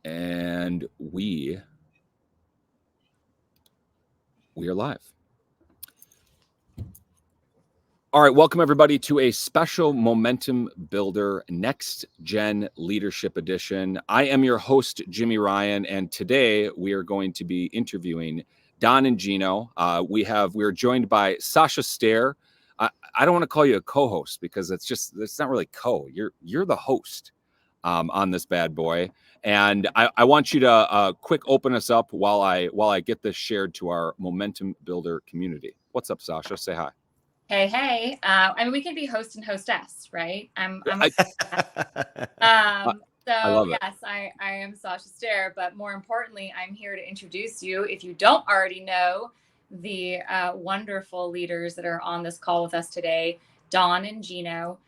And we are live. All right, welcome everybody to a special Momentum Builder Next Gen Leadership Edition. I am your host, Jimmy Ryan, and today we are going to be interviewing Don and Gino. We are joined by Sasha Stair. I don't want to call you a co-host because it's not really co. You're the host on this bad boy. And I want you to quick open us up while I get this shared to our Momentum Builder community. What's up, Sasha? Say hi. Hey. I mean, we can be host and hostess, right? I love it. Yes, I am Sasha Stair, but more importantly, I'm here to introduce you, if you don't already know, the wonderful leaders that are on this call with us today, Don and Gino,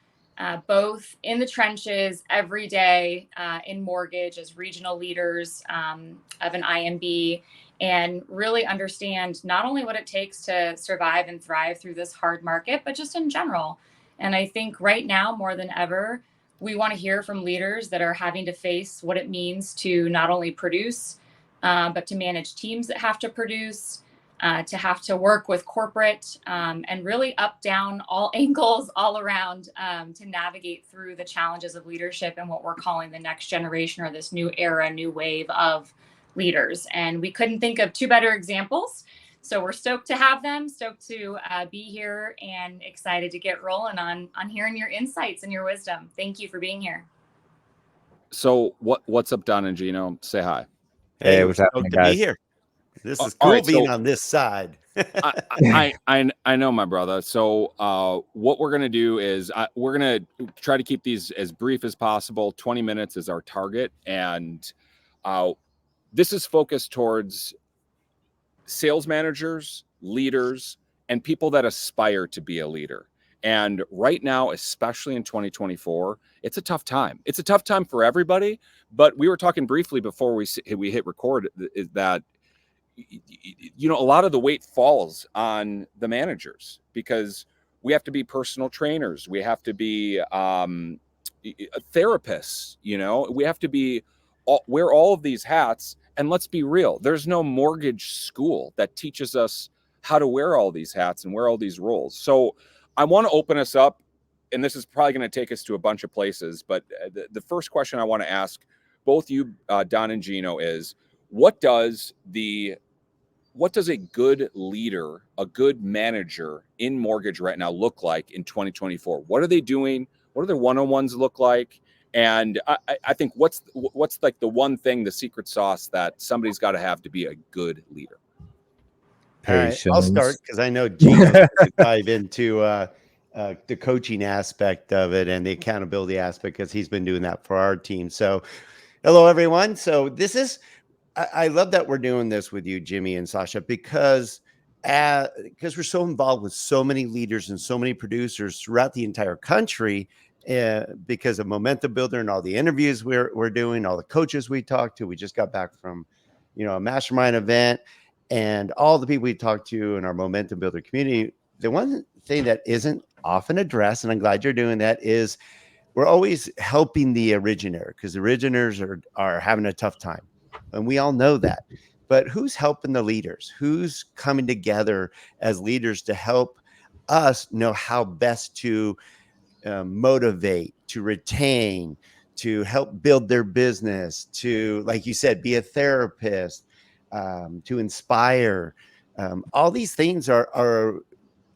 both in the trenches every day in mortgage as regional leaders of an IMB, and really understand not only what it takes to survive and thrive through this hard market, but just in general. And I think right now, more than ever, we want to hear from leaders that are having to face what it means to not only produce, but to manage teams that have to produce, to have to work with corporate, and really up, down, all angles, all around, to navigate through the challenges of leadership and what we're calling the next generation, or this new era, new wave of leaders. And we couldn't think of two better examples. So we're stoked to have them, stoked to be here, and excited to get rolling on hearing your insights and your wisdom. Thank you for being here. So what's up, Don and Gino? Say hi. Hey, what's happening, guys? Be here. This is cool being on this side. I know, my brother. So what we're going to do is we're going to try to keep these as brief as possible. 20 minutes is our target. And this is focused towards sales managers, leaders, and people that aspire to be a leader. And right now, especially in 2024, it's a tough time. It's a tough time for everybody. But we were talking briefly before we hit record that, you know, a lot of the weight falls on the managers because we have to be personal trainers. We have to be therapists. You know, we have to wear all of these hats. And let's be real, there's no mortgage school that teaches us how to wear all these hats and wear all these roles. So I want to open us up, and this is probably going to take us to a bunch of places. But the first question I want to ask both you, Don and Gino, is what does a good leader, a good manager in mortgage right now look like in 2024? What are they doing? What do their one-on-ones look like? And I think what's like the one thing, the secret sauce that somebody's got to have to be a good leader? Patience. All right, I'll start because I know Gino can dive into the coaching aspect of it and the accountability aspect because he's been doing that for our team. So hello, everyone. So I love that we're doing this with you, Jimmy and Sasha, because we're so involved with so many leaders and so many producers throughout the entire country. Because of Momentum Builder and all the interviews we're doing, all the coaches we talked to. We just got back from, a mastermind event, and all the people we talked to in our Momentum Builder community. The one thing that isn't often addressed, and I'm glad you're doing that, is we're always helping the originator because the originators are having a tough time, and we all know that. But who's helping the leaders? Who's coming together as leaders to help us know how best to motivate, to retain, to help build their business, to, like you said, be a therapist, to inspire. All these things are,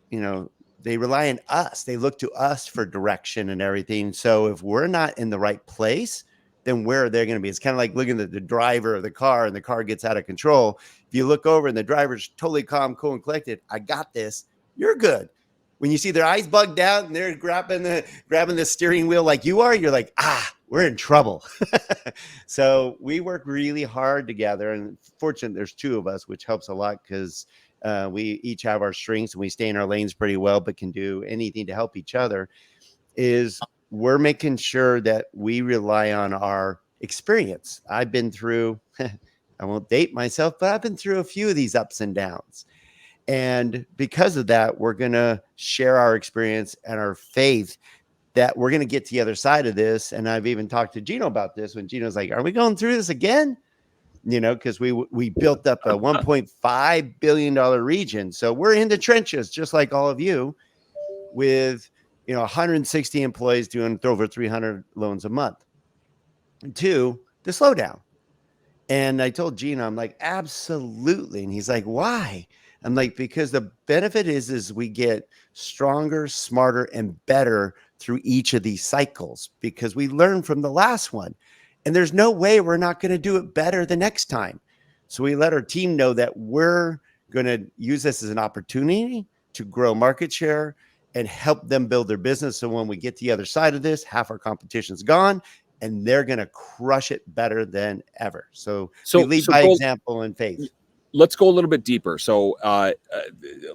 they rely on us. They look to us for direction and everything. So if we're not in the right place, then where are they going to be? It's kind of like looking at the driver of the car and the car gets out of control. If you look over and the driver's totally calm, cool, and collected, I got this, you're good. When you see their eyes bugged out and they're grabbing the steering wheel like you are, you're like, we're in trouble. So we work really hard together. And fortunately, there's two of us, which helps a lot because we each have our strengths and we stay in our lanes pretty well, but can do anything to help each other. We're making sure that we rely on our experience. I've been through, I won't date myself, but I've been through a few of these ups and downs. And because of that, we're going to share our experience and our faith that we're going to get to the other side of this. And I've even talked to Gino about this when Gino's like, are we going through this again? Because we built up a $1.5 billion region. So we're in the trenches, just like all of you, with 160 employees doing over 300 loans a month. 2, the slowdown. And I told Gino, I'm like, absolutely. And he's like, why? I'm like, because the benefit is we get stronger, smarter, and better through each of these cycles because we learn from the last one. And there's no way we're not going to do it better the next time. So we let our team know that we're going to use this as an opportunity to grow market share and help them build their business. So when we get to the other side of this, half our competition's gone and they're going to crush it better than ever. So we lead by example and faith. Let's go a little bit deeper. So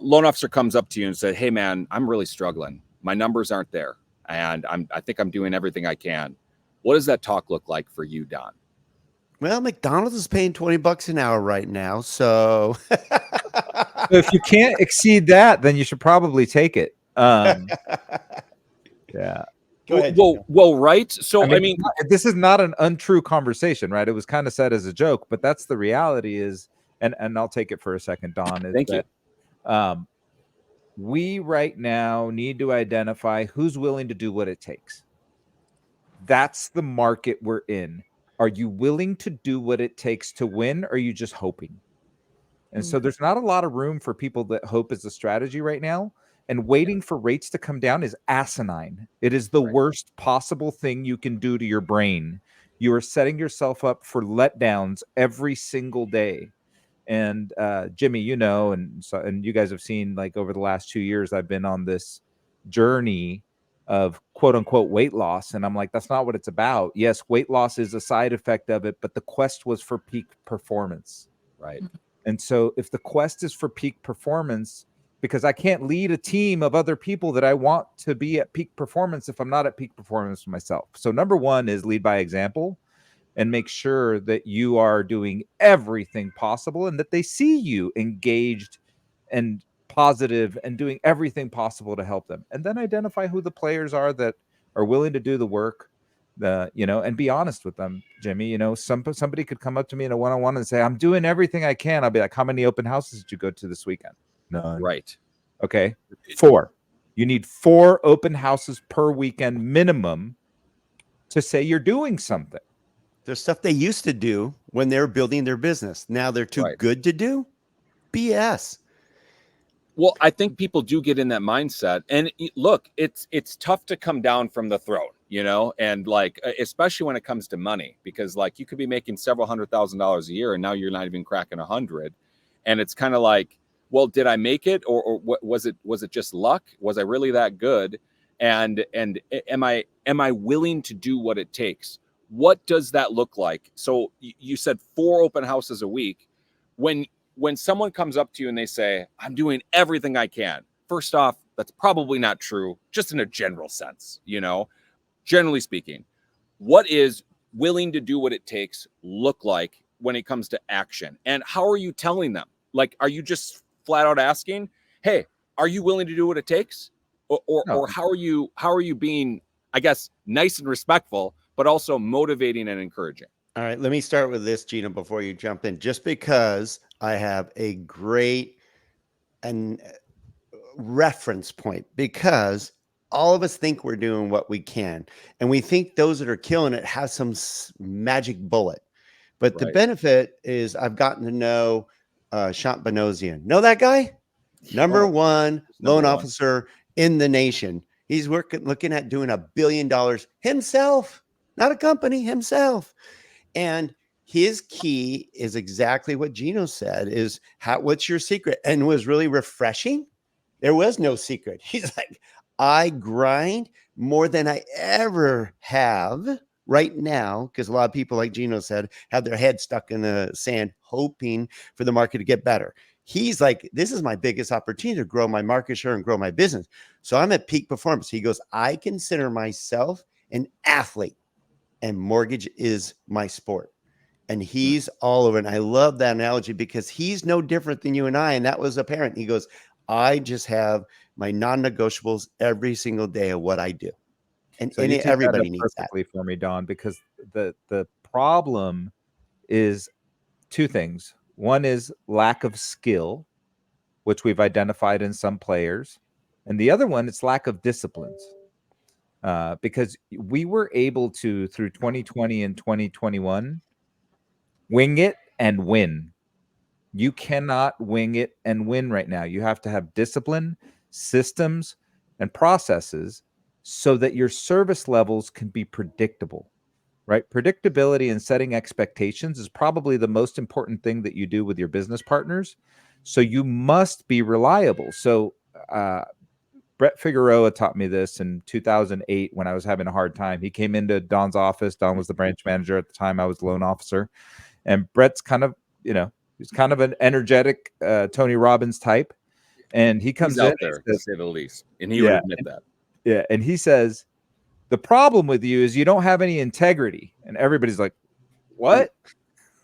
loan officer comes up to you and said, hey man, I'm really struggling. My numbers aren't there. And I think I'm doing everything I can. What does that talk look like for you, Don? Well, McDonald's is paying $20 an hour right now. So if you can't exceed that, then you should probably take it. Yeah. Go ahead. Well, right. So, I mean, this is not an untrue conversation, right? It was kind of said as a joke, but that's the reality is, and I'll take it for a second, Don. Thank you. We right now need to identify who's willing to do what it takes. That's the market we're in. Are you willing to do what it takes to win? Or are you just hoping? And so there's not a lot of room for people that hope is a strategy right now. And waiting for rates to come down is asinine. It is the worst possible thing you can do to your brain. You are setting yourself up for letdowns every single day. And Jimmy, and you guys have seen, like, over the last 2 years, I've been on this journey of quote unquote weight loss. And I'm like, that's not what it's about. Yes, weight loss is a side effect of it, but the quest was for peak performance. Right. And so if the quest is for peak performance, because I can't lead a team of other people that I want to be at peak performance if I'm not at peak performance myself. So number one is lead by example and make sure that you are doing everything possible and that they see you engaged and positive and doing everything possible to help them. And then identify who the players are that are willing to do the work, and be honest with them, Jimmy. Somebody could come up to me in a one-on-one and say, I'm doing everything I can. I'll be like, how many open houses did you go to this weekend? None. Right. Okay. 4. You need 4 open houses per weekend minimum to say you're doing something. There's stuff they used to do when they were building their business. Now they're too good to do. BS. Well, I think people do get in that mindset. And look, it's tough to come down from the throne, and like, especially when it comes to money, because like you could be making several $100,000 a year and now you're not even cracking 100. And it's kind of like, well, did I make it? Or what was it just luck? Was I really that good? And am I willing to do what it takes? What does that look like? So you said 4 open houses a week. When someone comes up to you and they say, I'm doing everything I can, first off, that's probably not true, just in a general sense, generally speaking. What is willing to do what it takes look like when it comes to action? And how are you telling them? Like, are you just flat out asking, hey, are you willing to do what it takes? Or how are you being, I guess, nice and respectful, but also motivating and encouraging? All right, let me start with this, Gino, before you jump in. Just because I have a great reference point, because all of us think we're doing what we can, and we think those that are killing it have some magic bullet. But the benefit is I've gotten to know Shant Banosian. Know that guy? Number one loan officer in the nation. He's looking at doing $1 billion himself, not a company, himself. And his key is exactly what Gino said, is what's your secret? And it was really refreshing. There was no secret. He's like, I grind more than I ever have right now, because a lot of people, like Gino said, have their head stuck in the sand, hoping for the market to get better. He's like, this is my biggest opportunity to grow my market share and grow my business. So I'm at peak performance. He goes, I consider myself an athlete, and mortgage is my sport. And he's all over. And I love that analogy because he's no different than you and I. And that was apparent. He goes, I just have my non-negotiables every single day of what I do. And, So you teed that everybody up needs that. perfectly for me, Don, because the problem is two things. One is lack of skill, which we've identified in some players, and the other one is lack of disciplines. Because we were able to, through 2020 and 2021, wing it and win. You cannot wing it and win right now. You have to have discipline, systems, and processes so that your service levels can be predictable, right? Predictability and setting expectations is probably the most important thing that you do with your business partners. So you must be reliable. So Brett Figueroa taught me this in 2008 when I was having a hard time. He came into Don's office. Don was the branch manager at the time. I was the loan officer. And Brett's kind of, he's kind of an energetic Tony Robbins type. And he comes He's out in there, says, to say the least. And he would admit that. Yeah. And he says, the problem with you is you don't have any integrity. And everybody's like, what?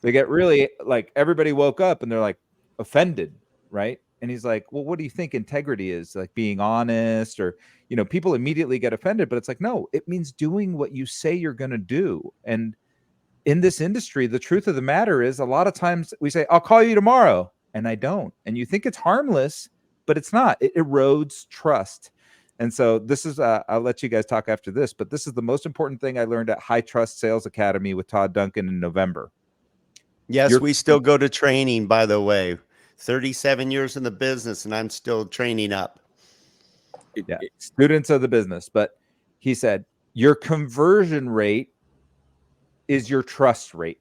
They get really like, everybody woke up and they're like offended, right? And he's like, well, what do you think integrity is? Like being honest, or, people immediately get offended, but it's like, no, it means doing what you say you're going to do. And in this industry, the truth of the matter is a lot of times we say, I'll call you tomorrow, and I don't. And you think it's harmless, but it's not. It erodes trust. And so this is, I'll let you guys talk after this, but this is the most important thing I learned at High Trust Sales Academy with Todd Duncan in November. Yes, we still go to training, by the way. 37 years in the business, and I'm still training up. Students of the business. But he said, your conversion rate is your trust rate.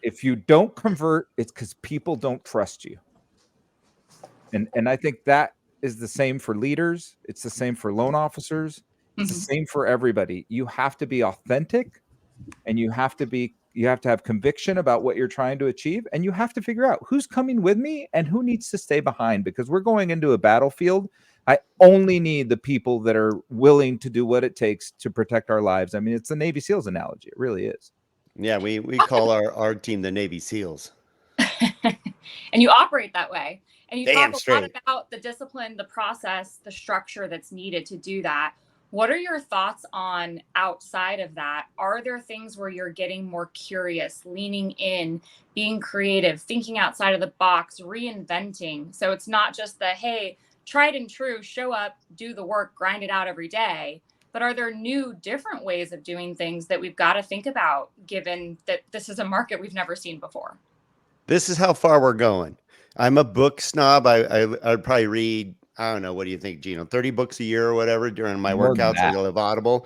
If you don't convert, it's because people don't trust you. And I think that is the same for leaders. It's the same for loan officers. It's the same for everybody. You have to be authentic, and you have to have conviction about what you're trying to achieve. And you have to figure out who's coming with me and who needs to stay behind, because we're going into a battlefield. I only need the people that are willing to do what it takes to protect our lives. I mean, it's the Navy SEALs analogy. It really is. Yeah, we call our team the Navy SEALs. And you operate that way. And you Damn talk a straight. lot about the discipline, the process, the structure that's needed to do that. What are your thoughts on outside of that? Are there things where you're getting more curious, leaning in, being creative, thinking outside of the box, reinventing? So it's not just the, hey, tried and true, show up, do the work, grind it out every day. But are there new, different ways of doing things that we've got to think about, given that this is a market we've never seen before? This is how far we're going. I'm a book snob. I'd probably read, I don't know, what do you think, Gino? 30 books a year or whatever during my workouts. I live Audible.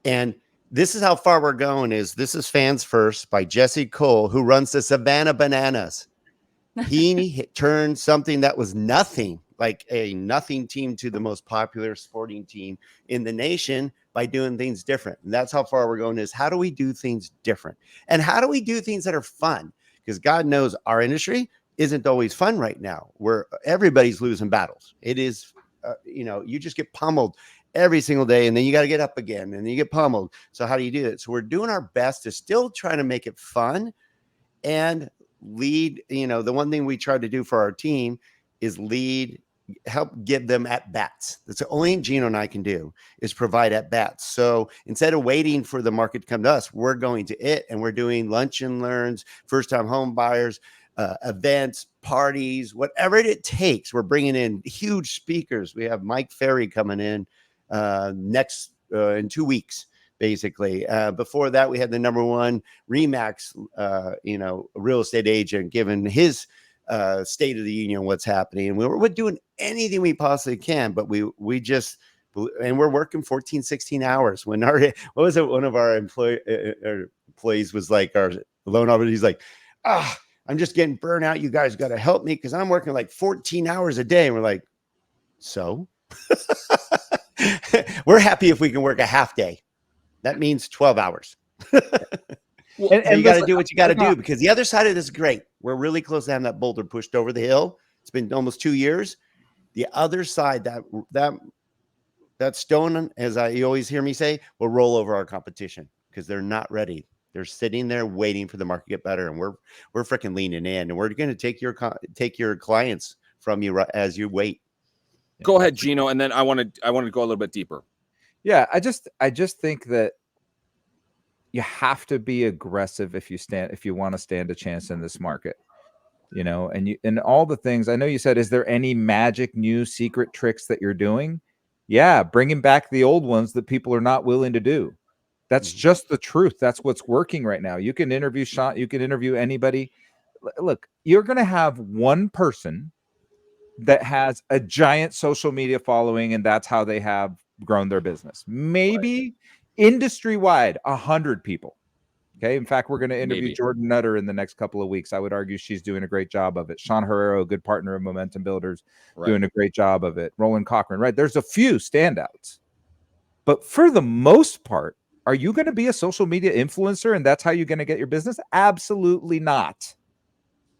And this is how far we're going. This is Fans First by Jesse Cole, who runs the Savannah Bananas. He turned something that was nothing, like a nothing team, to the most popular sporting team in the nation by doing things different. And that's how far we're going, is how do we do things different? And how do we do things that are fun? Because God knows our industry isn't always fun right now, where everybody's losing battles. It is, you just get pummeled every single day, and then you got to get up again, and then you get pummeled. So how do you do it? So we're doing our best to still try to make it fun and lead. The one thing we try to do for our team is lead, help give them at bats. That's the only thing Gino and I can do, is provide at bats. So instead of waiting for the market to come to us, we're going to it, and we're doing lunch and learns, first time home buyers, events, parties, whatever it takes. We're bringing in huge speakers. We have Mike Ferry coming in next in 2 weeks. Basically, before that, we had the #1 Remax, real estate agent, giving his State of the Union, what's happening. And we're doing anything we possibly can, but we just, and we're working 14, 16 hours. When one of our employees was like, our loan officer, he's like, I'm just getting burnt out. You guys got to help me, because I'm working like 14 hours a day. And we're like, so we're happy if we can work a half day. That means 12 hours. And you got to do what you got to do, because the other side of this is great. We're really close to having that boulder pushed over the hill. It's been almost 2 years. The other side, that stone, as you always hear me say, will roll over our competition, because they're not ready. They're sitting there waiting for the market to get better, and we're freaking leaning in, and we're going to take your clients from you as you wait. Go ahead, Gino, and then I want to go a little bit deeper. Yeah, I just think that you have to be aggressive if you want to stand a chance in this market. And all the things I know you said, is there any magic new secret tricks that you're doing? Yeah, bringing back the old ones that people are not willing to do. That's just the truth. That's what's working right now. You can interview Sean, you can interview anybody. Look, you're going to have one person that has a giant social media following, and that's how they have grown their business. Maybe industry wide, 100 people. Okay. In fact, we're going to interview Jordan Nutter in the next couple of weeks. I would argue she's doing a great job of it. Sean Herrero, a good partner of Momentum Builders, doing a great job of it. Roland Cochran, right? There's a few standouts. But for the most part, are you going to be a social media influencer and that's how you're going to get your business? Absolutely not.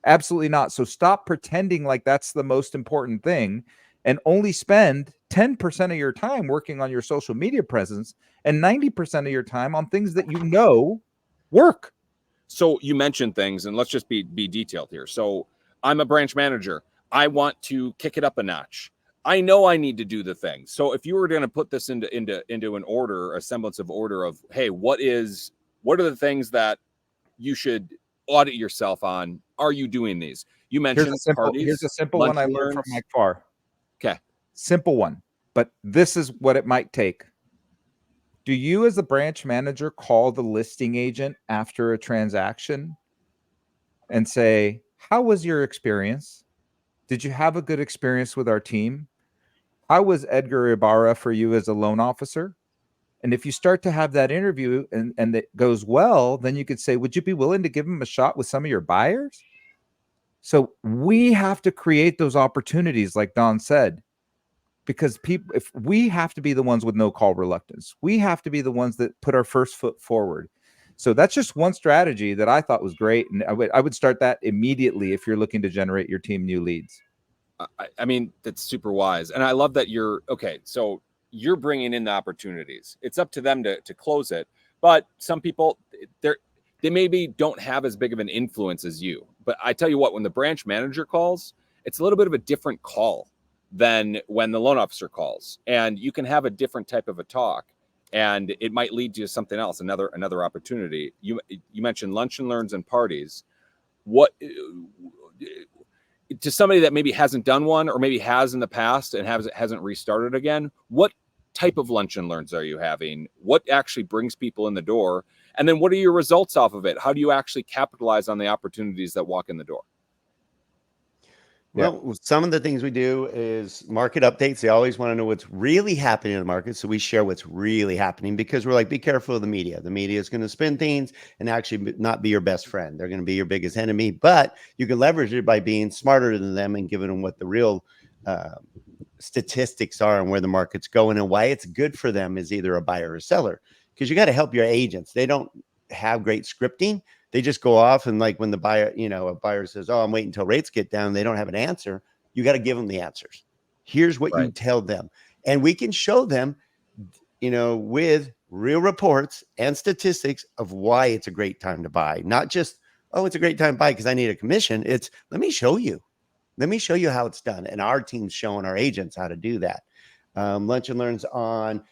Absolutely not. So stop pretending like that's the most important thing and only spend 10% of your time working on your social media presence and 90% of your time on things that you know work. So you mentioned things, and let's just be detailed here. So I'm a branch manager. I want to kick it up a notch. I know I need to do the things. So if you were going to put this into an order, a semblance of order of, hey, what are the things that you should audit yourself on? Are you doing these? You mentioned parties. Here's a simple one I learned from Mike Farr. Okay. Simple one, but this is what it might take. Do you, as a branch manager, call the listing agent after a transaction and say, how was your experience? Did you have a good experience with our team? How was Edgar Ibarra for you as a loan officer? And if you start to have that interview and it goes well, then you could say, would you be willing to give him a shot with some of your buyers? So we have to create those opportunities, like Don said, because if we have to be the ones with no call reluctance, we have to be the ones that put our first foot forward. So that's just one strategy that I thought was great. And I would start that immediately if you're looking to generate your team new leads. I mean, that's super wise. And I love that so you're bringing in the opportunities. It's up to them to close it. But some people, they maybe don't have as big of an influence as you. But I tell you what, when the branch manager calls, it's a little bit of a different call than when the loan officer calls. And you can have a different type of a talk, and it might lead to something else, another opportunity. You mentioned lunch and learns and parties. What to somebody that maybe hasn't done one, or maybe has in the past and hasn't restarted again, what type of lunch and learns are you having? What actually brings people in the door? And then what are your results off of it? How do you actually capitalize on the opportunities that walk in the door? Well, some of the things we do is market updates. They always want to know what's really happening in the market. So we share what's really happening, because we're like, be careful of the media. The media is going to spin things and actually not be your best friend. They're going to be your biggest enemy, but you can leverage it by being smarter than them and giving them what the real statistics are and where the market's going and why it's good for them as either a buyer or a seller. Because you got to help your agents. They don't have great scripting. They just go off, and like when the buyer, a buyer says, oh, I'm waiting until rates get down, they don't have an answer. You got to give them the answers. Here's what you tell them. And we can show them, with real reports and statistics of why it's a great time to buy. Not just, oh, it's a great time to buy because I need a commission. It's, let me show you. Let me show you how it's done. And our team's showing our agents how to do that. Lunch and learns on,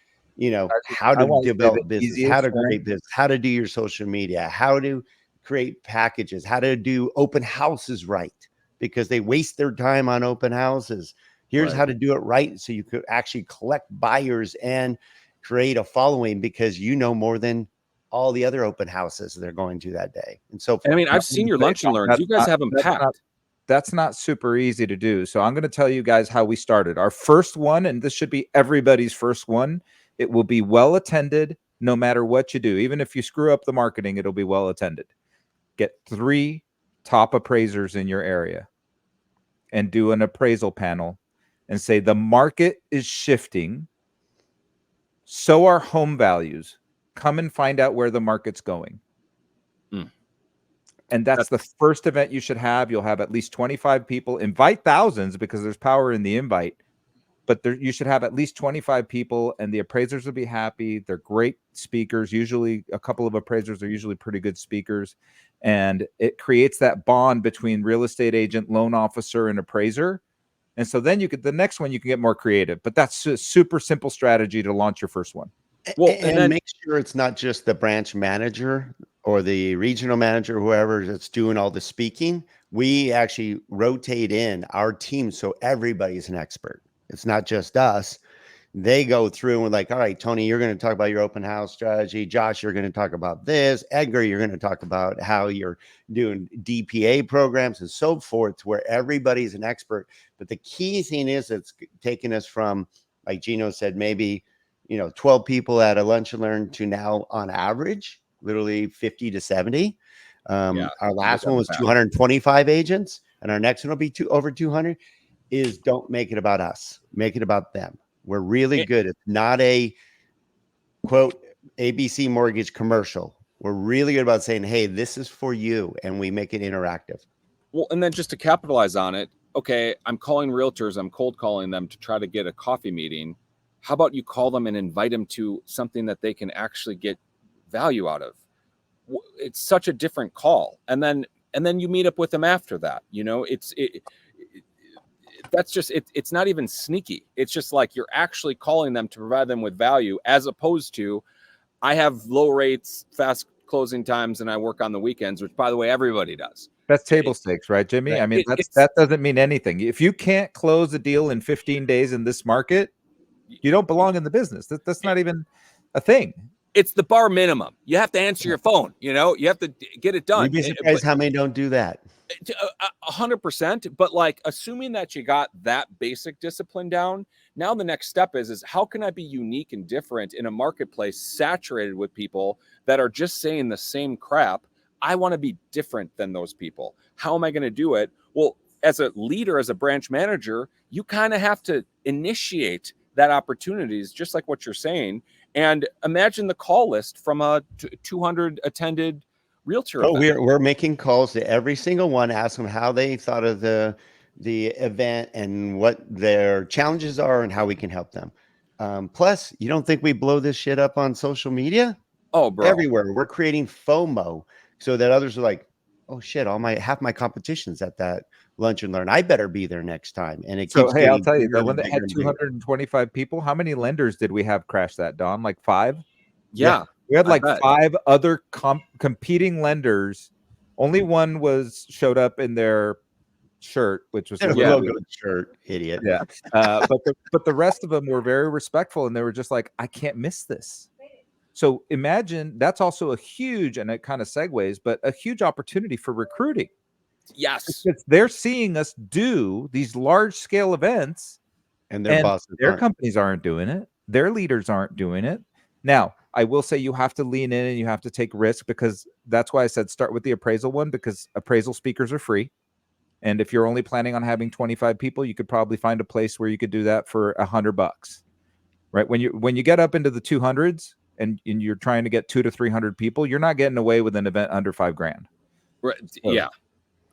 how to develop business, how to create business, how to do your social media, how to create packages, how to do open houses right, because they waste their time on open houses. Here's how to do it right, so you could actually collect buyers and create a following, because more than all the other open houses they're going to that day. And so I mean, I've seen your lunch and learns. You guys have them packed. That's not super easy to do. So I'm going to tell you guys how we started. Our first one, and this should be everybody's first one, it will be well attended no matter what you do. Even if you screw up the marketing, it'll be well attended. Get 3 top appraisers in your area and do an appraisal panel and say the market is shifting. So are home values. Come and find out where the market's going. And that's the first event you should have. You'll have at least 25 people. Invite thousands, because there's power in the invite. But you should have at least 25 people, and the appraisers will be happy. They're great speakers. Usually a couple of appraisers are usually pretty good speakers. And it creates that bond between real estate agent, loan officer, and appraiser. And so then the next one, you can get more creative. But that's a super simple strategy to launch your first one. Well, and then make sure it's not just the branch manager or the regional manager, whoever that's doing all the speaking. We actually rotate in our team so everybody's an expert. It's not just us. They go through and we're like, all right, Tony, you're going to talk about your open house strategy. Josh, you're going to talk about this. Edgar, you're going to talk about how you're doing DPA programs and so forth, where everybody's an expert. But the key thing is it's taken us from, like Gino said, maybe 12 people at a lunch and learn to now on average, literally 50 to 70. Our last one was 225 agents, and our next one will be over 200. Is don't make it about us, make it about them. We're really good. It's not a quote ABC mortgage commercial. We're really good about saying, hey, this is for you, and we make it interactive. Well, and then just to capitalize on it, okay, I'm calling realtors, I'm cold calling them to try to get a coffee meeting. How about you call them and invite them to something that they can actually get value out of? It's such a different call. And then you meet up with them after that. That's just it's not even sneaky. It's just like you're actually calling them to provide them with value, as opposed to I have low rates, fast closing times, and I work on the weekends, which, by the way, everybody does. That's table stakes, right, Jimmy? I mean, that doesn't mean anything. If you can't close a deal in 15 days in this market, you don't belong in the business. That's not even a thing. It's the bar minimum. You have to answer your phone. You have to get it done. You'd be surprised how many don't do that. 100%. But like, assuming that you got that basic discipline down, now the next step is how can I be unique and different in a marketplace saturated with people that are just saying the same crap? I want to be different than those people. How am I going to do it? Well, as a leader, as a branch manager, you kind of have to initiate that opportunities, just like what you're saying. And imagine the call list from a 200 attended realtor. Oh, we're making calls to every single one, ask them how they thought of the event and what their challenges are and how we can help them. Plus, you don't think we blow this shit up on social media? Oh, bro. Everywhere. We're creating FOMO so that others are like, oh shit, half my competition's at that lunch and learn. I better be there next time. And it keeps hey, I'll tell you, the one that had bigger 225 people, how many lenders did we have crash that, Don? Like 5? Yeah. We had like 5 other competing lenders. Only one showed up in their shirt, which was logo shirt, idiot. Yeah. But the rest of them were very respectful, and they were just like, I can't miss this. So imagine that's also a huge, and it kind of segues, but a huge opportunity for recruiting. Yes. Because they're seeing us do these large scale events, and their bosses, their companies aren't doing it. Their leaders aren't doing it. Now, I will say you have to lean in and you have to take risk, because that's why I said start with the appraisal one, because appraisal speakers are free. And if you're only planning on having 25 people, you could probably find a place where you could do that for $100, right? When you get up into the 200s and you're trying to get 200 to 300 people, you're not getting away with an event under $5,000. Right. So, yeah.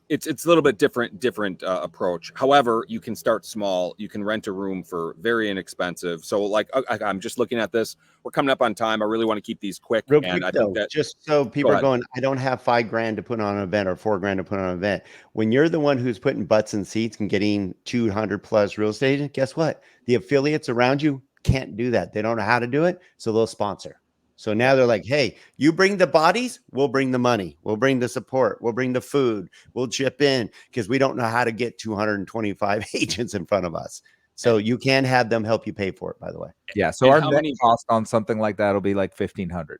It's a little bit different approach. However, you can start small. You can rent a room for very inexpensive. So like, I'm just looking at this. We're coming up on time. I really want to keep these quick. Real quick, I think that just so people are going, I don't have $5,000 to put on an event or $4,000 to put on an event. When you're the one who's putting butts in seats and getting 200 plus real estate agents, guess what? The affiliates around you can't do that. They don't know how to do it. So they'll sponsor. So now they're like, hey, you bring the bodies, we'll bring the money, we'll bring the support, we'll bring the food, we'll chip in, because we don't know how to get 225 agents in front of us. So you can have them help you pay for it, by the way. Yeah. So our net cost on something like that will be like $1,500.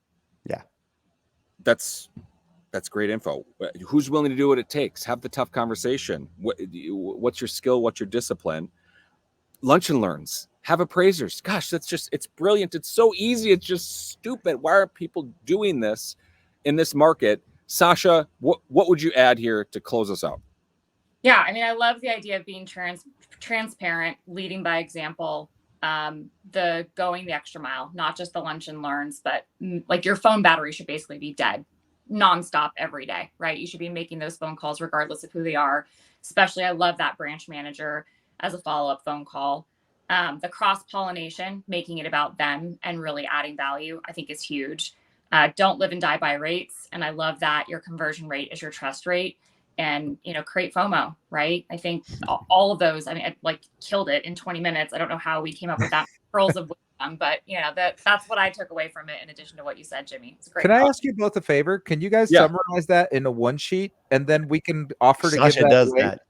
Yeah. That's great info. Who's willing to do what it takes? Have the tough conversation. What's your skill? What's your discipline? Lunch and learns. Have appraisers. Gosh, it's brilliant. It's so easy. It's just stupid. Why aren't people doing this in this market? Sasha, what would you add here to close us out? Yeah, I mean, I love the idea of being transparent, leading by example, the going the extra mile, not just the lunch and learns, but like your phone battery should basically be dead nonstop every day, right? You should be making those phone calls regardless of who they are. Especially, I love that branch manager as a follow-up phone call. The cross-pollination, making it about them and really adding value, I think is huge. Don't live and die by rates. And I love that your conversion rate is your trust rate, and, create FOMO, right? I think all of those, I mean, I killed it in 20 minutes. I don't know how we came up with that. Pearls of wisdom But you know, that's what I took away from it. In addition to what you said, Jimmy, it's great. Can I ask you both a favor? Can you guys summarize that in a one sheet, and then we can offer to give Sasha that does away? that.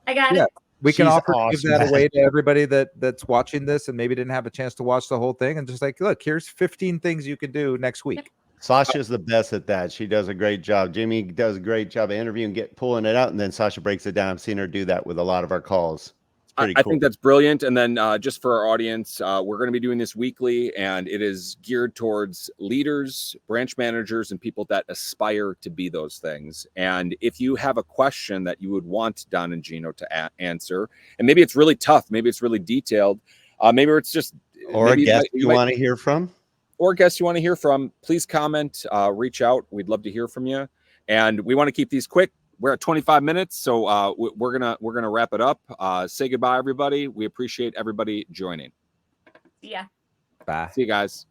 I got it. We can She's offer to give awesome that at away it. to everybody that's watching this and maybe didn't have a chance to watch the whole thing, and just like, look, here's 15 things you can do next week. Sasha's the best at that. She does a great job. Jimmy does a great job of interviewing, pulling it out, and then Sasha breaks it down. I've seen her do that with a lot of our calls. Pretty cool. I think that's brilliant. And then just for our audience, we're going to be doing this weekly, and it is geared towards leaders, branch managers, and people that aspire to be those things. And if you have a question that you would want Don and Gino to answer, and maybe it's really tough, maybe it's really detailed, maybe it's just or a guest you want to hear from, or guests you want to hear from, please comment, reach out. We'd love to hear from you. And we want to keep these quick. We're at 25 minutes, so we're gonna wrap it up. Say goodbye, everybody. We appreciate everybody joining. See ya. Bye. See you guys.